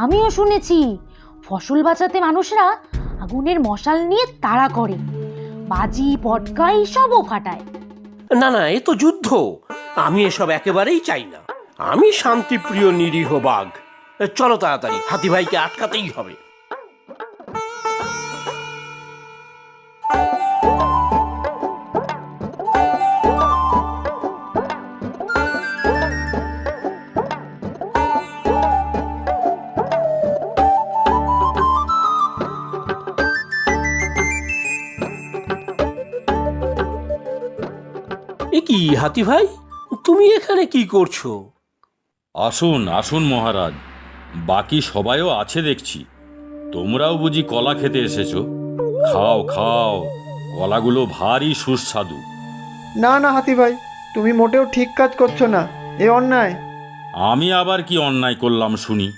আমিও শুনেছি ফসল বাঁচাতে মানুষরা আগুনের মশাল নিয়ে তাড়া করে, বাজি পটকা সবও ফাটায়। না না, এ তো যুদ্ধ। আমি এসব একেবারেই চাই না। আমি শান্তিপ্রিয় নিরীহ বাঘ। চলো তাড়াতাড়ি, হাতি ভাইকে আটকাতেই হবে। এ কি হাতি ভাই, তুমি এখানে কি করছো? আসুন আসুন মহারাজ, বাকি সবাইও আছে দেখছি। তোমরাও বুঝি কলা খেতে এসেছো? খাও খাও, কলাগুলো ভারী সুস্বাদু। না না হাতি ভাই, তুমি মোটেও ঠিক কাজ করছো না, এ অন্যায়। আমি আবার কি অন্যায় করলাম শুনি?